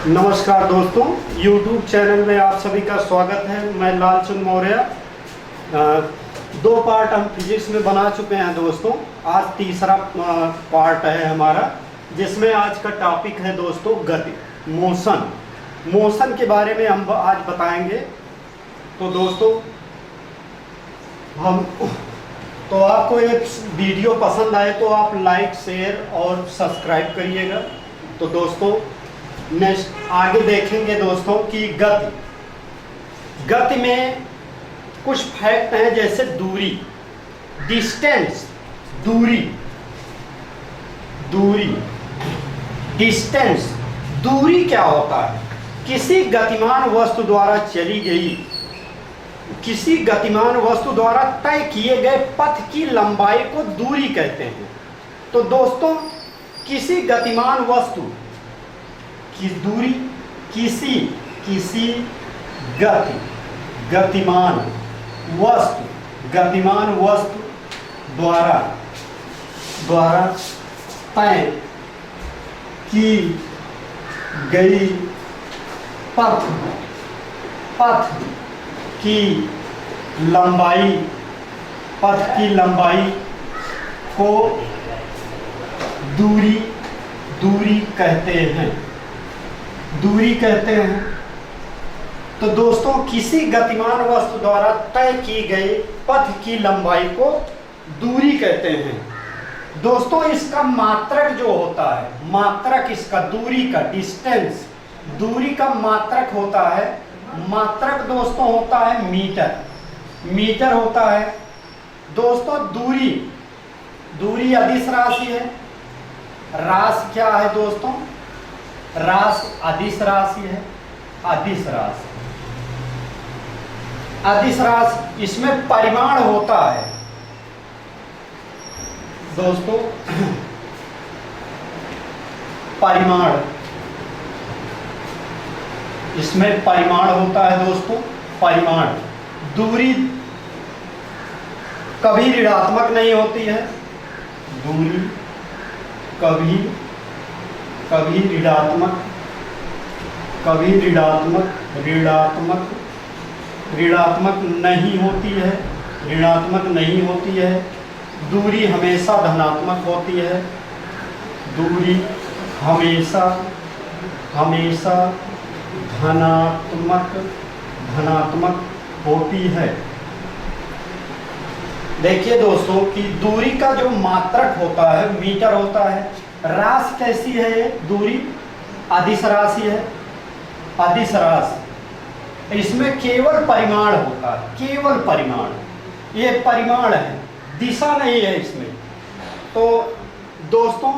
नमस्कार दोस्तों, YouTube channel में आप सभी का स्वागत है। मैं लालचंद मौर्य। दो पार्ट हम फिजिक्स में बना चुके हैं दोस्तों। आज तीसरा पार्ट है हमारा, जिसमें आज का टॉपिक है दोस्तों गति, मोशन के बारे में हम आज बताएंगे। तो दोस्तों तो आपको एक वीडियो पसंद आए तो आप लाइक, शेयर और सब्सक्राइब करिएगा। तो दोस्तों नेक्स्ट आगे देखेंगे दोस्तों कि गति में कुछ फैक्ट हैं, जैसे दूरी, डिस्टेंस, डिस्टेंस, दूरी क्या होता है? किसी गतिमान वस्तु द्वारा तय किए गए पथ की लंबाई को दूरी कहते हैं। तो दोस्तों किसी गतिमान वस्तु की दूरी, गतिमान वस्तु द्वारा तय की गई पथ की लंबाई को दूरी कहते हैं। तो दोस्तों किसी गतिमान वस्तु द्वारा तय की गई पथ की लंबाई को दूरी कहते हैं। दोस्तों इसका मात्रक जो होता है, मात्रक इसका दूरी का, डिस्टेंस, दूरी का मात्रक होता है। मात्रक दोस्तों होता है मीटर होता है। दोस्तों दूरी अदिश राशि है। राशि क्या है दोस्तों? राशि अदिश राशि है। अदिश राशि, इसमें परिमाण होता है दोस्तों, इसमें परिमाण होता है दोस्तों। परिमाण, दूरी कभी ऋणात्मक नहीं होती है। दूरी कभी ऋणात्मक नहीं होती है। दूरी हमेशा धनात्मक होती है। दूरी हमेशा धनात्मक होती है। देखिए दोस्तों कि दूरी का जो मात्रक होता है मीटर होता है। राशि कैसी है? ये दूरी अदिश राशि है। अदिश राशि, इसमें केवल परिमाण होता है, केवल परिमाण। ये परिमाण है, दिशा नहीं है इसमें। तो दोस्तों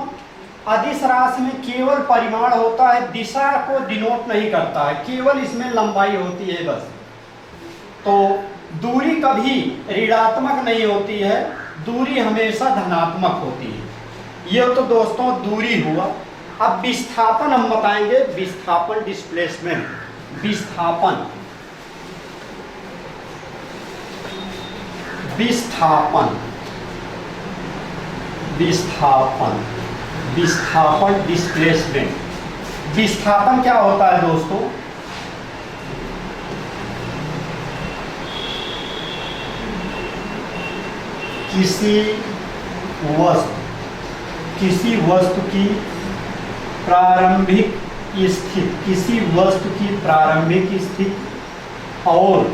अदिश राशि में केवल परिमाण होता है, दिशा को डिनोट नहीं करता है, केवल इसमें लंबाई होती है बस। तो दूरी कभी ऋणात्मक नहीं होती है, दूरी हमेशा धनात्मक होती है। ये तो दोस्तों दूरी हुआ। अब विस्थापन हम बताएंगे। विस्थापन, डिस्प्लेसमेंट, विस्थापन डिस्प्लेसमेंट। विस्थापन क्या होता है दोस्तों? किसी वस्तु की प्रारंभिक स्थिति और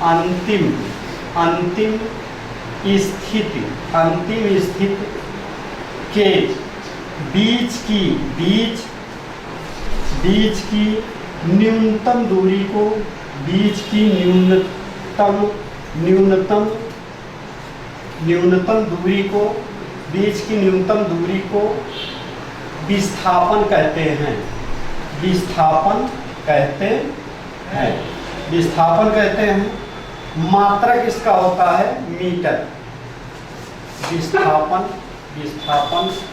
अंतिम स्थिति के बीच की न्यूनतम दूरी को विस्थापन कहते हैं। विस्थापन कहते हैं। मात्रक इसका होता है मीटर। विस्थापन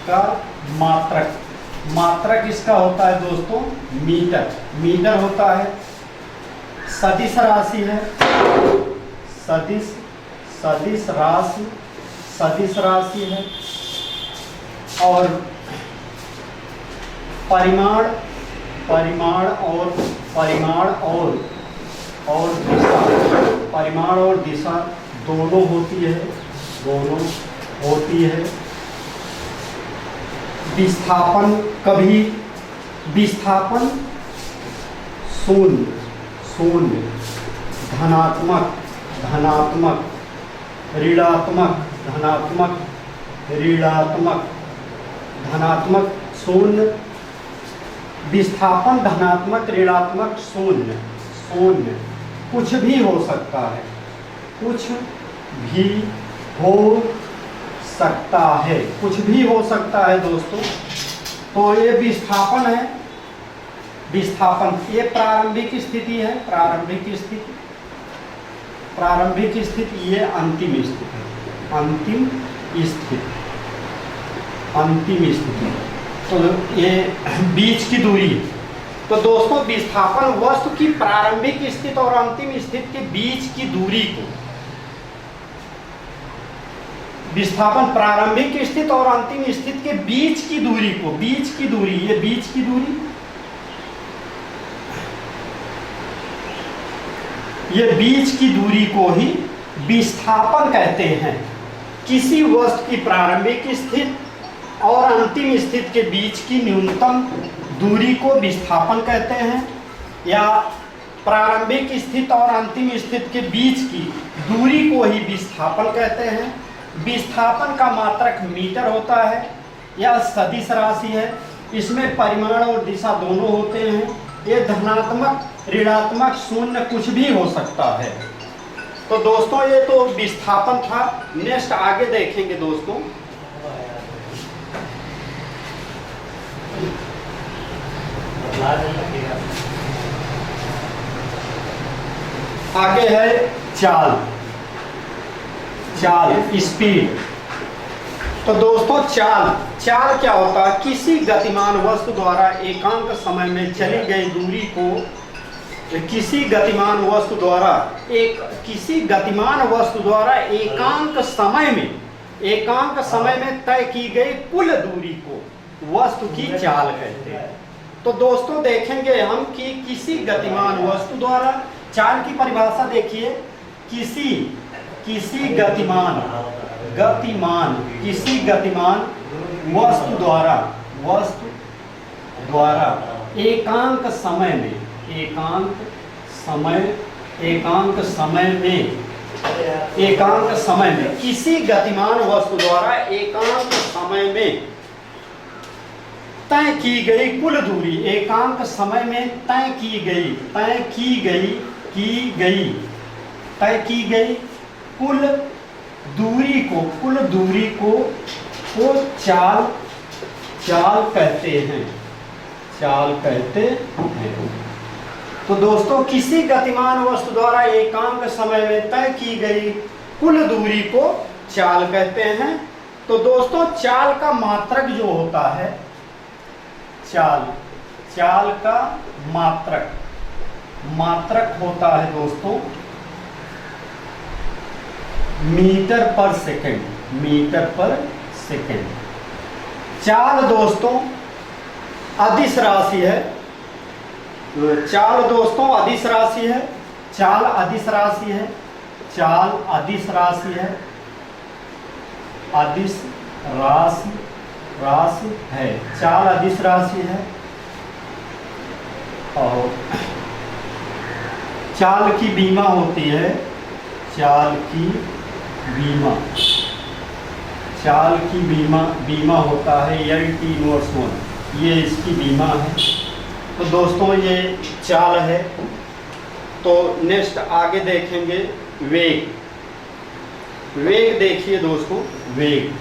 का मात्रक इसका होता है दोस्तों मीटर होता है। सदिश राशि है। सदिश राशि है। और परिमाण परिमाण और दिशा, परिमाण और दिशा दोनों होती है, दोनों होती है। विस्थापन कभी विस्थापन शून्य, धनात्मक ऋणात्मक शून्य, विस्थापन धनात्मक ऋणात्मक शून्य, कुछ भी हो सकता है, कुछ भी हो सकता है दोस्तों। तो ये विस्थापन है, विस्थापन ये प्रारंभिक स्थिति है, प्रारंभिक स्थिति, ये अंतिम स्थिति। तो ये बीच की दूरी। तो दोस्तों विस्थापन वस्तु की प्रारंभिक स्थिति और अंतिम स्थिति के बीच की दूरी को, विस्थापन प्रारंभिक स्थिति और अंतिम स्थिति के बीच की दूरी को, ये बीच की दूरी, ये बीच की दूरी को ही विस्थापन कहते हैं। किसी वस्तु की प्रारंभिक स्थिति और अंतिम स्थिति के बीच की न्यूनतम दूरी को विस्थापन कहते हैं, या प्रारंभिक स्थिति और अंतिम स्थिति के बीच की दूरी को ही विस्थापन कहते हैं। विस्थापन का मात्रक मीटर होता है, यह सदिश राशि है, इसमें परिमाण और दिशा दोनों होते हैं। ये धनात्मक ऋणात्मक शून्य कुछ भी हो सकता है। तो दोस्तों ये तो विस्थापन था। नेक्स्ट आगे देखेंगे दोस्तों, आगे है चाल स्पीड। तो दोस्तों चाल क्या होता है? किसी गतिमान वस्तु द्वारा एकांक समय में चली गई दूरी को, किसी गतिमान वस्तु द्वारा एकांक समय में तय की गई कुल दूरी को वस्तु की चाल कहते हैं। तो दोस्तों देखेंगे हम कि किसी गतिमान वस्तु द्वारा, चाल की परिभाषा देखिए, किसी गतिमान वस्तु द्वारा एकांक समय में किसी गतिमान वस्तु द्वारा एकांक समय में तय की गई कुल दूरी, एकांक समय में तय की गई कुल दूरी को चाल कहते हैं। तो दोस्तों किसी गतिमान वस्तु द्वारा एकांक समय में तय की गई कुल दूरी को चाल कहते हैं। तो दोस्तों चाल का मात्रक जो होता है, चाल का मात्रक होता है दोस्तों मीटर पर सेकंड। चाल दोस्तों अदिश राशि है, चाल अदिश राशि है, चाल अदिश राशि है, चाल अदिश राशि है। और चाल की बीमा होती है, चाल की बीमा होता है L/T-1, ये इसकी बीमा है। तो दोस्तों ये चाल है। तो नेक्स्ट आगे देखेंगे वेग देखिए दोस्तों, वेग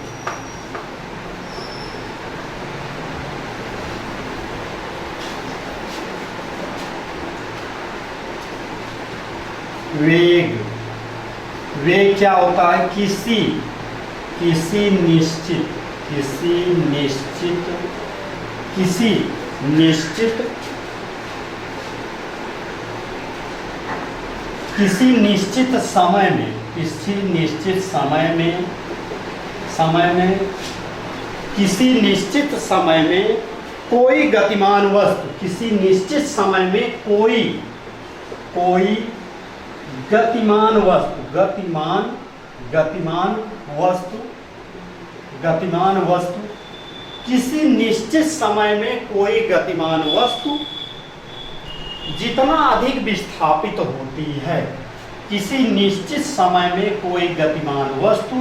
क्या होता है? किसी निश्चित समय में कोई गतिमान वस्तु किसी निश्चित समय में कोई गतिमान वस्तु किसी निश्चित समय में कोई गतिमान वस्तु जितना अधिक विस्थापित होती है, किसी निश्चित समय में कोई गतिमान वस्तु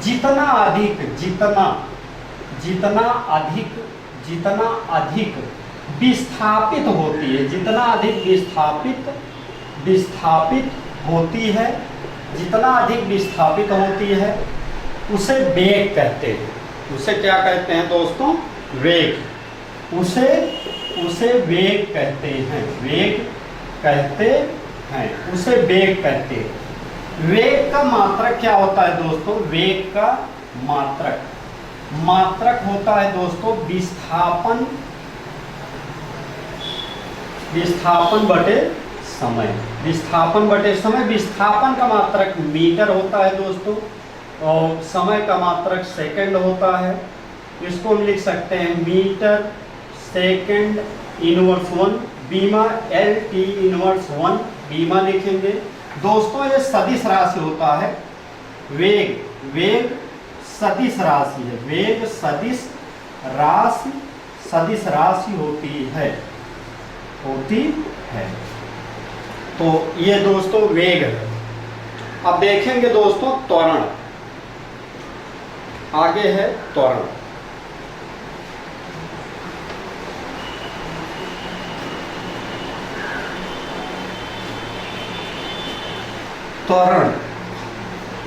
जितना अधिक विस्थापित होती है, जितना अधिक विस्थापित होती है उसे वेग कहते हैं। उसे क्या कहते हैं दोस्तों? वेग। उसे वेग कहते हैं। उसे वेग कहते हैं। वेग का मात्रक क्या होता है दोस्तों? वेग का मात्रक होता है दोस्तों विस्थापन बटे समय। विस्थापन का मात्रक मीटर होता है दोस्तों, और समय का मात्रक सेकंड होता है। इसको हम लिख सकते हैं मीटर सेकंड इनवर्स 1, बीमा LT इनवर्स 1 बीमा लिखेंगे। दोस्तों ये सदिश राशि होता है। वेग सदिश राशि है। वेग सदिश राशि होती है। तो ये दोस्तों वेग है। अब देखेंगे दोस्तों त्वरण। आगे है त्वरण।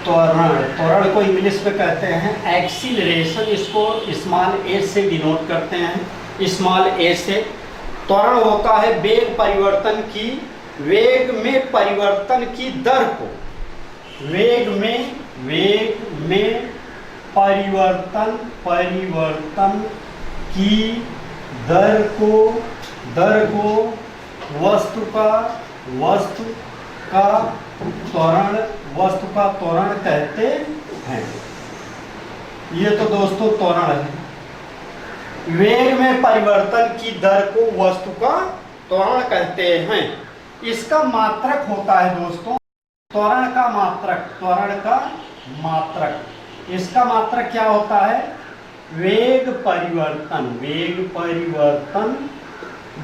त्वरण को इंग्लिश में कहते हैं एक्सीलरेशन। इसको स्मॉल a से डिनोट करते हैं, स्मॉल a से। त्वरण होता है वेग में परिवर्तन की दर को, वेग में परिवर्तन की दर को वस्तु का त्वरण कहते हैं। ये तो दोस्तों त्वरण है। वेग में परिवर्तन की दर को वस्तु का त्वरण कहते हैं। इसका मात्रक होता है दोस्तों त्वरण का मात्रक। इसका मात्रक क्या होता है? वेग परिवर्तन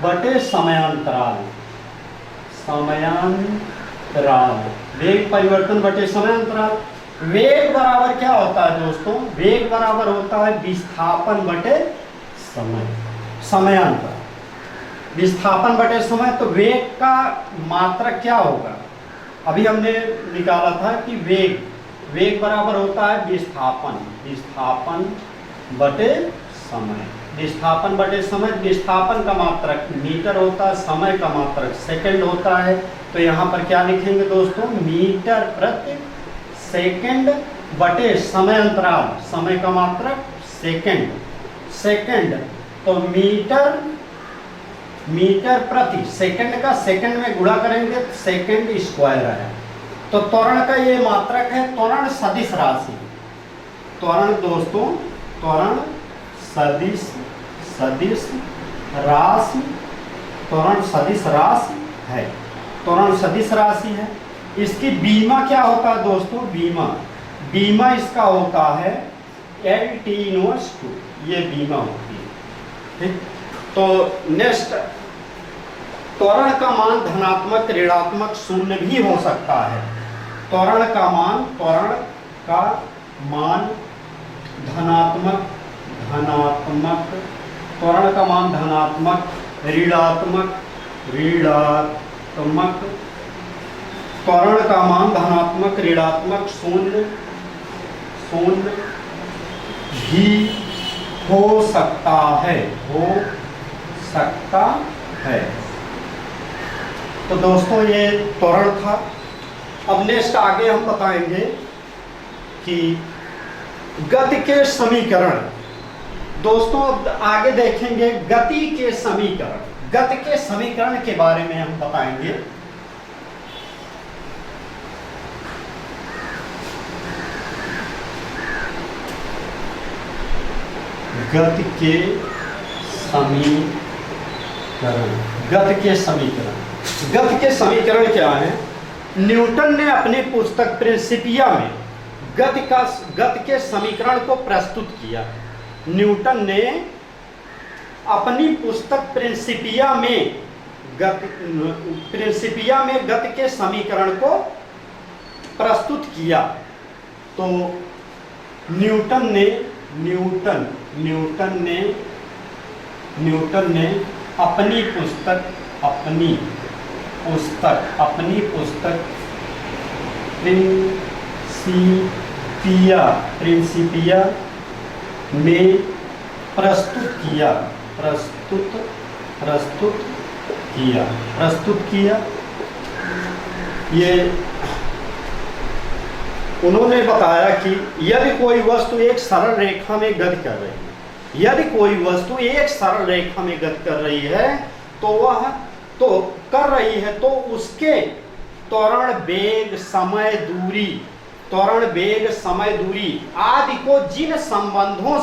बटे समयांतराल। वेग परिवर्तन बटे समयांतराल। वेग बराबर क्या होता है दोस्तों? वेग बराबर होता है विस्थापन बटे समयांतराल। विस्थापन बटे समय। तो वेग का मात्रक क्या होगा? अभी हमने निकाला था कि वेग बराबर होता है विस्थापन बटे समय। विस्थापन का मात्रक मीटर होता है, समय का मात्रक सेकंड होता है। तो यहाँ पर क्या लिखेंगे दोस्तों? मीटर प्रति सेकंड बटे समय अंतराल। समय का मात्रक सेकंड। तो मीटर प्रति सेकंड का सेकंड में गुणा करेंगे, सेकंड स्क्वायर है। तो त्वरण का ये मात्रक है। त्वरण सदिश राशि। त्वरण दोस्तों सदिश राशि है। इसकी बीमा क्या होता है दोस्तों? बीमा इसका होता है LT इनवर्स 2। ये बीमा होती है। ठीक। तो नेक्स्ट, त्वरण का मान धनात्मक, ऋणात्मक, शून्य भी हो सकता है। त्वरण का मान धनात्मक, त्वरण का मान धनात्मक, ऋणात्मक, त्वरण का मान धनात्मक, ऋणात्मक, शून्य भी हो सकता है। तो दोस्तों ये त्वरण था। अब नेक्स्ट आगे हम बताएंगे कि गति के समीकरण। दोस्तों अब आगे देखेंगे गति के समीकरण के बारे में हम बताएंगे। गति के समीकरण, गति के समीकरण। गति के समीकरण क्या है? न्यूटन ने अपनी पुस्तक प्रिंसिपिया में गति के समीकरण को प्रस्तुत किया। न्यूटन ने अपनी पुस्तक प्रिंसिपिया में गति के समीकरण को प्रस्तुत किया। तो न्यूटन ने अपनी पुस्तक प्रिंसिपिया में प्रस्तुत किया। ये उन्होंने बताया कि यदि कोई वस्तु एक सरल रेखा में गति कर रही है, तो उसके त्वरण वेग समय दूरी आदि को जिन संबंधों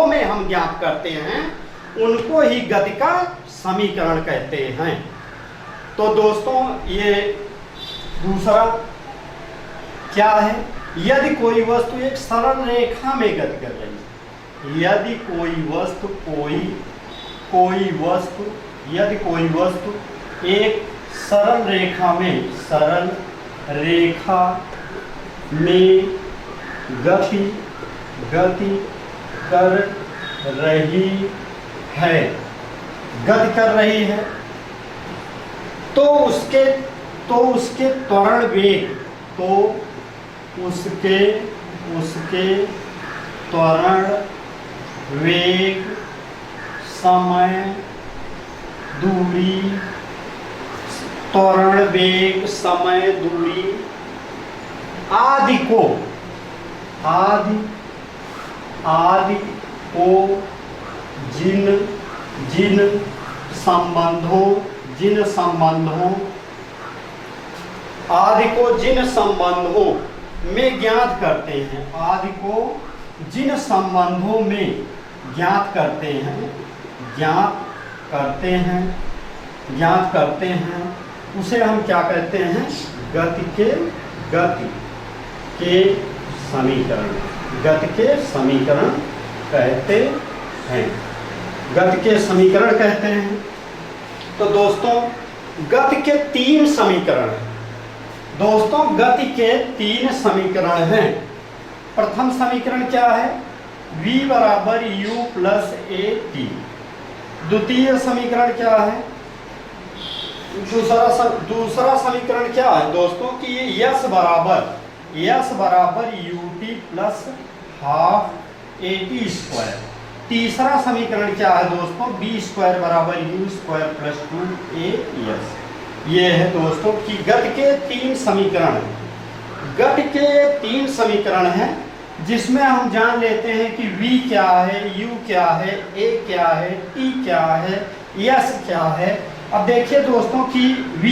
में हम ज्ञात करते हैं, उनको ही गति का समीकरण कहते हैं। तो दोस्तों ये दूसरा क्या है? यदि कोई वस्तु एक सरल रेखा में गति कर रही है, यदि कोई वस्तु एक सरल रेखा में गति कर रही है, तो उसके त्वरण वेग समय दूरी आदि को जिन संबंधों में ज्ञात करते हैं, उसे हम क्या कहते हैं? गति के समीकरण कहते हैं। तो दोस्तों गति के 3 समीकरण हैं। गति के 3 समीकरण हैं। प्रथम समीकरण क्या है? v बराबर u प्लस at। द्वितीय समीकरण क्या है? दूसरा समीकरण क्या है दोस्तों कि ये s बराबर ut plus half at square. तीसरा समीकरण क्या है दोस्तों? b स्क्वायर बराबर u स्क्वायर प्लस 2as। ये है दोस्तों कि गति के 3 समीकरण हैं, जिसमें हम जान लेते हैं कि v क्या है, u क्या है, a क्या है, t क्या है, s क्या है। अब देखिए दोस्तों कि v,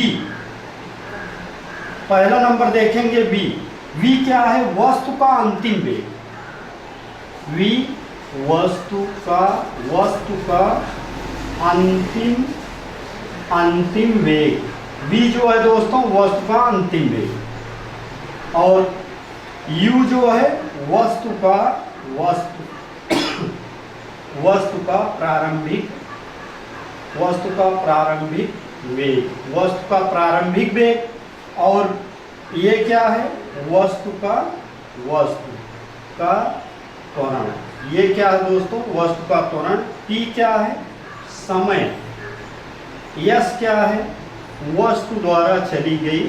पहला नंबर देखेंगे v क्या है? वस्तु का अंतिम वेग। वस्तु का अंतिम वेग। v जो है दोस्तों वस्तु का अंतिम वेग, और u जो है वस्तु का प्रारंभिक वेग। और ये क्या है? वस्तु का त्वरण। ये क्या है दोस्तों? वस्तु का त्वरण। t क्या है? समय। s क्या है? वस्तु द्वारा चली गई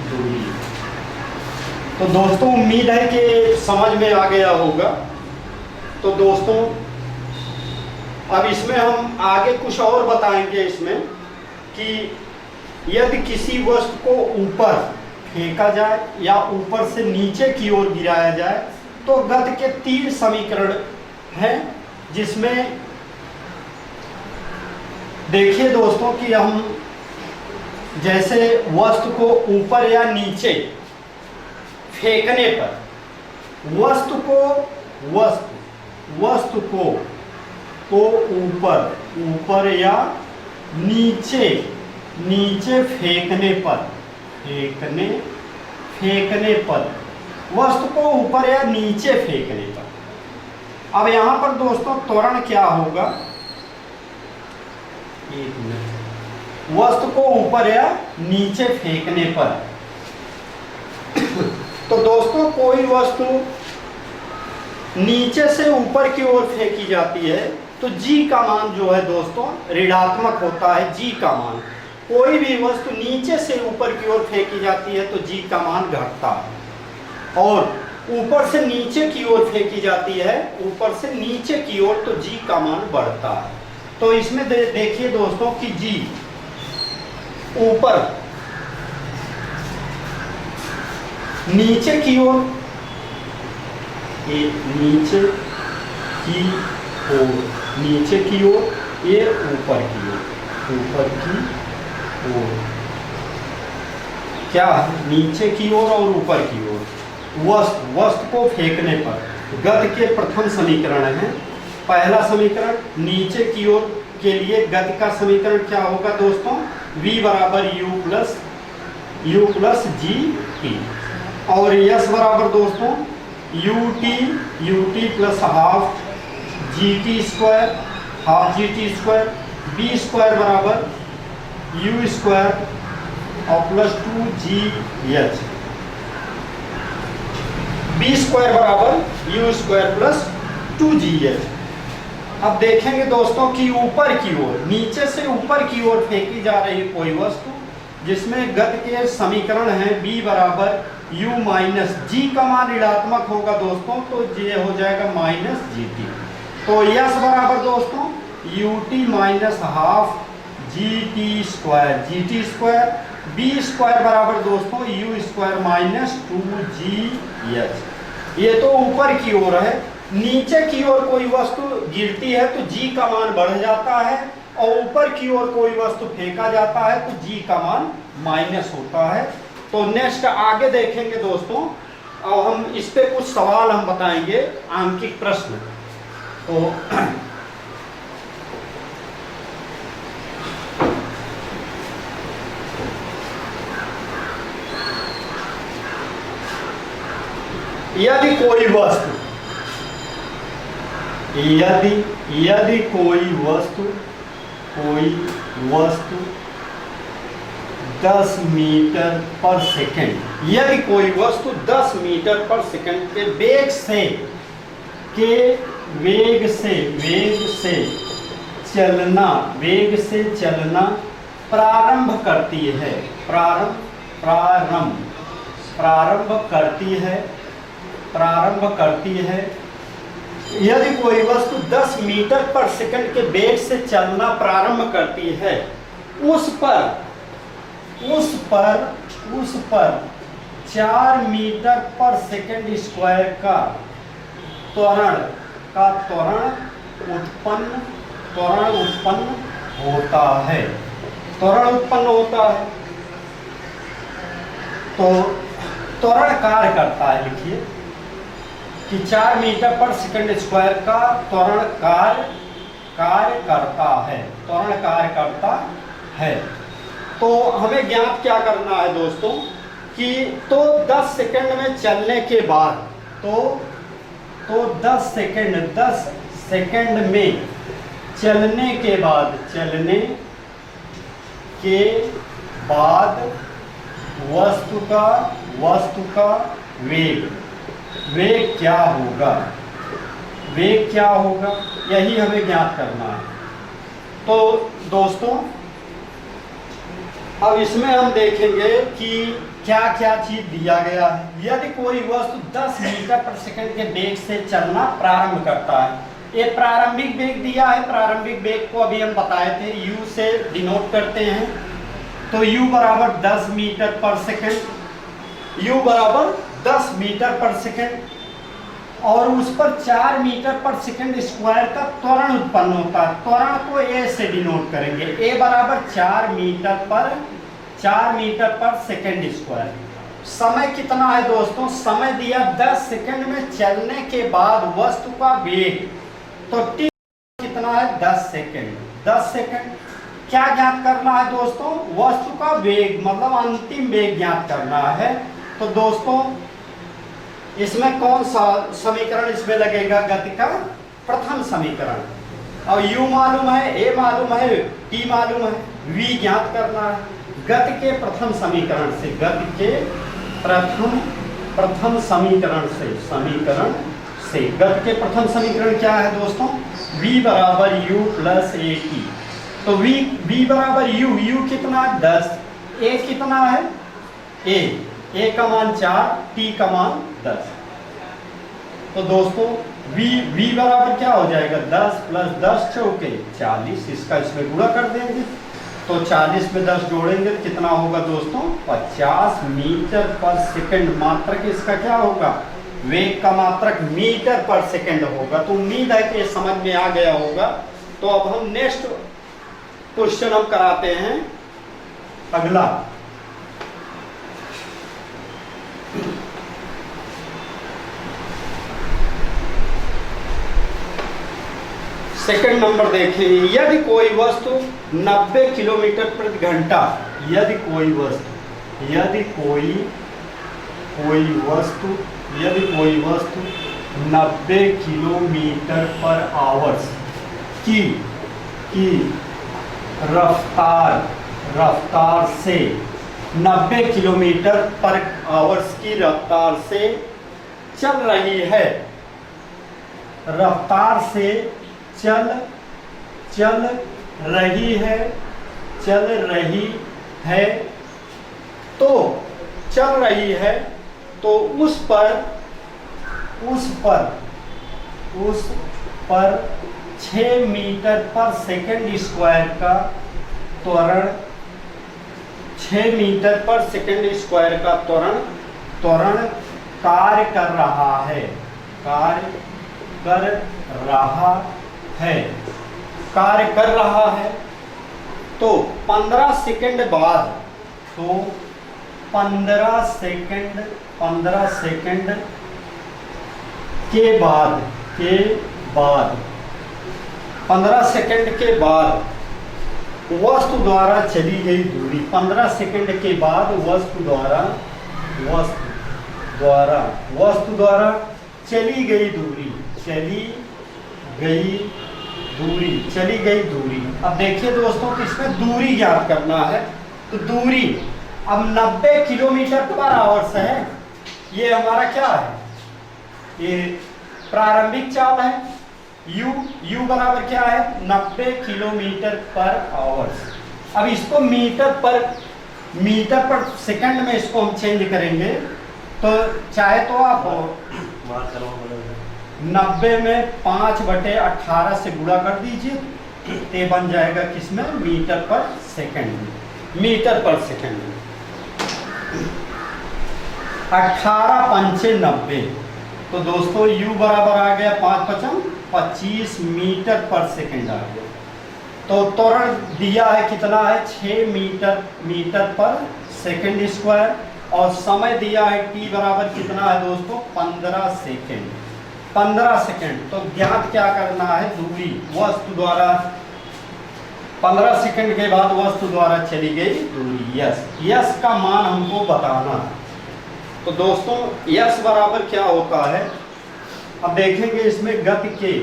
दूरी। तो दोस्तों उम्मीद है कि समझ में आ गया होगा। तो दोस्तों अब इसमें हम आगे कुछ और बताएंगे इसमें कि यदि किसी वस्तु को ऊपर फेंका जाए या ऊपर से नीचे की ओर गिराया जाए, तो गति के 3 समीकरण हैं, जिसमें देखिए दोस्तों कि हम जैसे वस्तु को ऊपर या नीचे फेंकने पर वस्तु को ऊपर या नीचे फेंकने पर वस्तु को ऊपर या नीचे फेंकने पर। अब यहां पर दोस्तों त्वरण क्या होगा, एक मिनट, वस्तु को ऊपर या नीचे फेंकने पर। तो दोस्तों कोई वस्तु नीचे से ऊपर की ओर फेंकी जाती है तो जी का मान जो है दोस्तों ऋणात्मक होता है। जी का मान, कोई भी वस्तु नीचे से ऊपर की ओर फेंकी जाती है तो जी का मान घटता है, और ऊपर से नीचे की ओर फेंकी जाती है, ऊपर से नीचे की ओर, तो जी का मान बढ़ता है। तो इसमें देखिए दोस्तों कि जी ऊपर नीचे की ओर, नीचे की ओर, ये ऊपर की ओर, क्या नीचे की ओर और ऊपर की ओर। वस्तु को फेंकने पर गति के प्रथम समीकरण है। पहला समीकरण नीचे की ओर के लिए गति का समीकरण क्या होगा दोस्तों, v बराबर u प्लस जी टी, और यस बराबर दोस्तों ut plus half g t square, v square बराबर u स्क्वायर और प्लस 2gh, बी स्क्वायर बराबर u स्क्वायर प्लस 2gh। अब देखेंगे दोस्तों कि ऊपर की ओर, नीचे से ऊपर की ओर फेंकी जा रही कोई वस्तु जिसमें गति के समीकरण है b बराबर u माइनस जी का मान ऋणात्मक होगा दोस्तों, तो ये हो जाएगा माइनस जी टी। तो यस बराबर दोस्तों ut minus half g t square, v square बराबर दोस्तों u स्क्वायर माइनस 2gh। ये तो ऊपर की ओर है। नीचे की ओर कोई वस्तु गिरती है तो जी का मान बढ़ जाता है, और ऊपर की ओर कोई वस्तु फेंका जाता है तो जी का मान माइनस होता है। तो नेक्स्ट आगे देखेंगे दोस्तों, और हम इस पे कुछ सवाल हम बताएंगे, आंकिक प्रश्न। तो यदि कोई वस्तु 10 मीटर पर सेकंड, यदि कोई वस्तु 10 मीटर पर सेकंड के वेग से चलना प्रारंभ करती है, यदि कोई वस्तु 10 मीटर पर सेकंड के वेग से चलना प्रारंभ करती है, उस पर 4 मीटर पर सेकंड स्क्वायर का त्वरण उत्पन्न होता है। तो त्वरण कार्य करता है, लिखिए कि 4 मीटर पर सेकंड स्क्वायर का त्वरण कार्य करता है। तो हमें ज्ञात क्या करना है दोस्तों कि तो 10 सेकंड में चलने के बाद, तो 10 सेकंड में चलने के बाद वस्तु का वेग क्या होगा, यही हमें ज्ञात करना है। तो दोस्तों अब इसमें हम देखेंगे कि क्या क्या चीज दिया गया है। यदि कोई वस्तु 10 मीटर पर सेकंड के वेग से चलना प्रारंभ करता है, ये प्रारंभिक वेग दिया है। प्रारंभिक वेग को अभी हम बताए थे, u से डिनोट करते हैं। तो u बराबर 10 मीटर पर सेकंड, u बराबर 10 मीटर पर सेकंड। और उस पर 4 मीटर पर सेकंड स्क्वायर का त्वरण उत्पन्न होता है। त्वरण को ए से डिनोट करेंगे, ए बराबर 4 मीटर पर सेकंड स्क्वायर। समय कितना है दोस्तों, समय दिया 10 सेकंड में चलने के बाद वस्तु का वेग, तो टी कितना है 10 सेकंड। 10 सेकंड क्या ज्ञात करना है दोस्तों, वस्तु का वेग मतलब अंतिम वेग ज्ञात करना है। तो दोस्तों इसमें कौन सा समीकरण इसमें लगेगा, गति का प्रथम समीकरण। और u मालूम है, a मालूम है, t मालूम है, v ज्ञात करना है। गति के प्रथम समीकरण से, गति के प्रथम समीकरण से गति के प्रथम समीकरण क्या है दोस्तों, v बराबर u प्लस ए टी। तो v बराबर u कितना है 10, a कितना है a का मान 4, t का मान 10। तो दोस्तों v बराबर क्या हो जाएगा 10 प्लस 10 चौके 40, इसका इसमें गुणा कर देंगे। तो 40 में 10 जोड़ेंगे तो कितना होगा दोस्तों 50 मीटर पर सेकंड। मात्रक इसका क्या होगा, वेग का मात्रक मीटर पर सेकंड होगा। तो उम्मीद है कि ये समझ में आ गया होगा। तो अब हम नेक्स्ट क्वेश्चन हम कराते हैं अगला। सेकंड नंबर देखें, यदि कोई वस्तु 90 किलोमीटर प्रति घंटा, यदि कोई वस्तु 90 किलोमीटर पर आवर्स की रफ्तार से 90 किलोमीटर पर आवर्स की रफ्तार से चल रही है, रफ्तार से चल रही है, तो उस पर 6 मीटर पर सेकंड स्क्वायर का त्वरण, 6 मीटर पर सेकंड स्क्वायर का त्वरण कार्य कर रहा है। तो 15 सेकंड बाद, तो 15 सेकंड के बाद 15 सेकंड के बाद वस्तु द्वारा चली गई दूरी, 15 सेकंड के बाद वस्तु द्वारा चली गई दूरी। अब देखिए दोस्तों कि इसमें दूरी ज्ञात करना है। तो दूरी अब 90 किलोमीटर पर आवर्स है, ये हमारा क्या है, ये प्रारंभिक चाल है। u बराबर क्या है 90 किलोमीटर पर आवर्स। अब इसको मीटर पर सेकंड में इसको हम चेंज करेंगे। तो चाहे तो आप 90 में 5/18 से गुणा कर दीजिए, तो बन जाएगा किसमें, मीटर पर सेकंड। 18 पंचे 90। तो दोस्तों u बराबर आ गया 5×5 25 मीटर पर सेकंड आ गया। तो त्वरण दिया है कितना है 6 मीटर पर सेकंड स्क्वायर, और समय दिया है t बराबर कितना है दोस्तों 15 सेकंड। तो ज्ञात क्या करना है, दूरी वस्तु द्वारा 15 सेकंड के बाद वस्तु द्वारा चली गई दूरी, यस का मान हमको बताना है। तो दोस्तों यस बराबर क्या होता है, अब देखेंगे इसमें गति के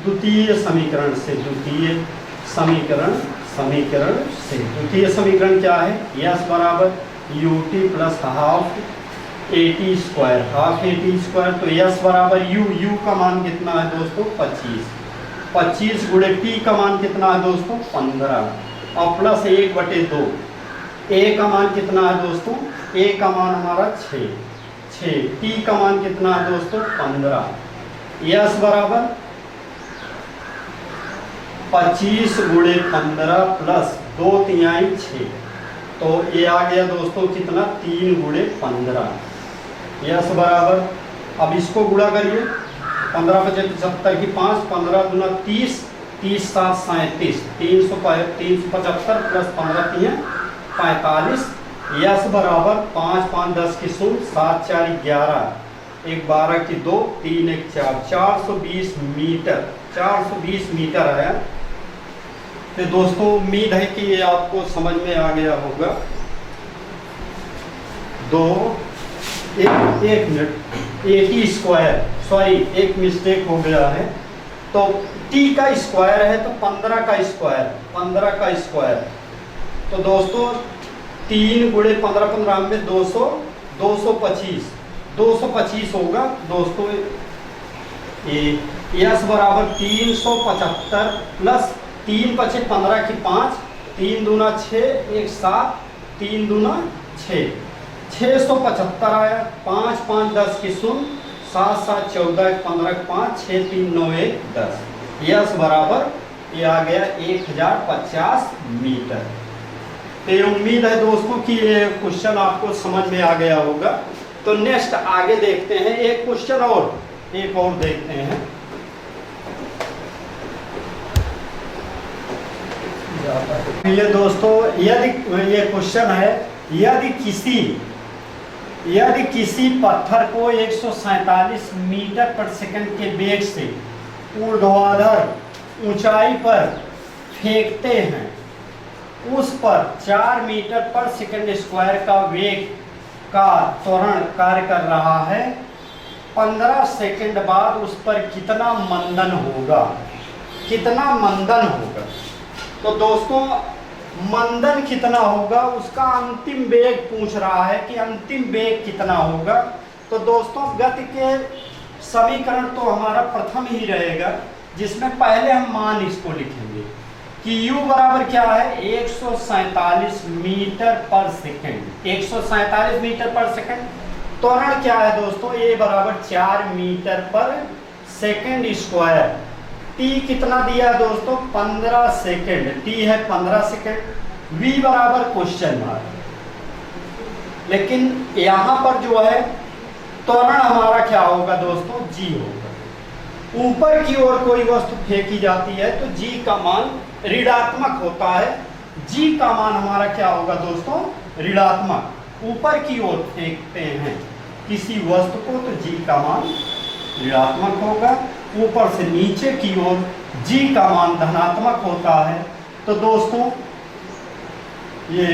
द्वितीय समीकरण क्या है, यस बराबर ut plus half AT square. तो यस बराबर u का मान कितना है दोस्तों 25 गुणे t का मान कितना है दोस्तों 15, और प्लस 1/2। a का मान कितना है दोस्तों, a का मान हमारा 6, t का मान कितना है दोस्तों 15। यस बराबर 25 गुणे 15 प्लस 2×3 6। तो ये आ गया दोस्तों कितना 3 गुणे 15। यस बराबर अब इसको गुणा करिए, 15 × 75 की 5, 15 दूना 30, 30 7 37, 375 प्लस 15 3 45। यस बराबर 5 5 10 की 0, 7 4 11, 1 12 की 2, 3 1 4, 420 मीटर, 420 मीटर है। तो दोस्तों उम्मीद है कि ये आपको समझ में आ गया होगा। एक मिनट, 80 स्क्वायर, सॉरी एक मिस्टेक हो गया है। तो t का स्क्वायर है तो 15 का स्क्वायर, 15 का स्क्वायर। तो दोस्तों 3 × 15 15 में 200, 225, 225 होगा दोस्तों। यस बराबर 375 प्लस 3 × 15 की 5, 3 दूना 6, 1 7, 3 दूना 6, 675 आया। 5 5 10 की 0, 7 7 14 15 5, 6 3 9 1 10। यस बराबर ये आ गया 1050 मीटर। तो ये उम्मीद है दोस्तों कि ये क्वेश्चन आपको समझ में आ गया होगा। तो नेक्स्ट आगे देखते हैं, एक क्वेश्चन और, एक और देखते हैं। ये दोस्तों यदि ये क्वेश्चन है, यदि किसी पत्थर को 147 मीटर पर सेकंड के वेग से ऊर्ध्वाधर ऊंचाई पर फेंकते हैं, उस पर 4 मीटर पर सेकंड स्क्वायर का वेग का त्वरण कार्य कर रहा है, 15 सेकंड बाद उस पर कितना मंदन होगा, कितना मंदन होगा। तो दोस्तों मंदन कितना होगा, उसका अंतिम वेग पूछ रहा है कि अंतिम वेग कितना होगा। तो दोस्तों गति के समीकरण तो हमारा प्रथम ही रहेगा, जिसमें पहले हम मान इसको लिखेंगे कि u बराबर क्या है, 147 मीटर पर सेकंड, 147 मीटर पर सेकंड। त्वरण क्या है दोस्तों, a बराबर 4 मीटर पर सेकंड स्क्वायर। t कितना दिया है दोस्तों, 15 सेकंड, t है 15 सेकंड। v बराबर क्वेश्चन मार्क, लेकिन यहाँ पर जो है त्वरण हमारा क्या होगा दोस्तों, g होगा। ऊपर की ओर कोई वस्तु फेंकी जाती है तो g का मान ऋणात्मक होता है, g का मान हमारा क्या होगा दोस्तों, ऋणात्मक। ऊपर की ओर फेंकते हैं किसी वस्तु को तो g का मान ऋणात्मक होगा, ऊपर से नीचे की ओर g का मान धनात्मक होता है। तो दोस्तों ये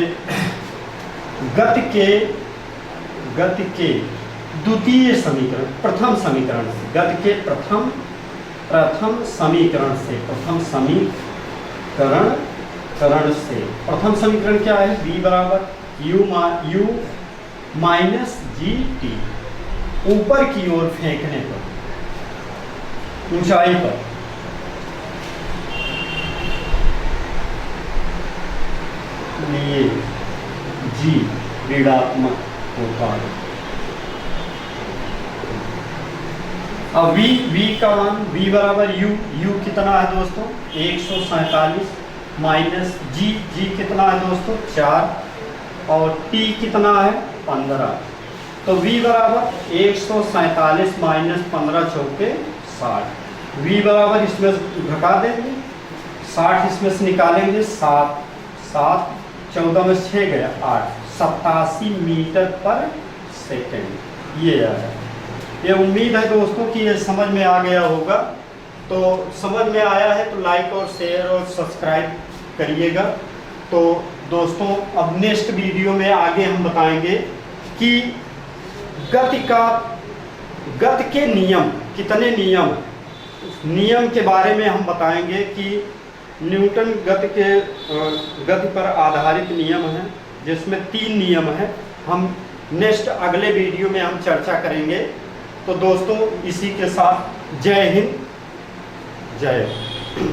गति के द्वितीय समीकरण, प्रथम समीकरण से, गति के प्रथम समीकरण से, प्रथम समीकरण क्या है, v बराबर u माइनस जी टी। ऊपर की ओर फेंकने पर, ऊंचाई पर, लिए जी ऋणात्मक होता है। अब v का मान, v बराबर u कितना है दोस्तों, 147 माइनस g कितना है दोस्तों, 4, और t कितना है, 15। तो v बराबर 147 माइनस 15 चौके 60। v बराबर इसमें घटा देंगे, 60 इसमें से निकालेंगे, 7 7 14 में 6 गया 8, 87 मीटर पर सेकंड ये आया। ये उम्मीद है दोस्तों कि ये समझ में आ गया होगा। तो समझ में आया है तो लाइक और शेयर और सब्सक्राइब करिएगा। तो दोस्तों अब नेक्स्ट वीडियो में आगे हम बताएंगे कि गति के नियम, कितने नियम के बारे में हम बताएंगे कि न्यूटन गति पर आधारित नियम है, जिसमें 3 नियम हैं। हम नेक्स्ट अगले वीडियो में हम चर्चा करेंगे। तो दोस्तों इसी के साथ जय हिंद, जय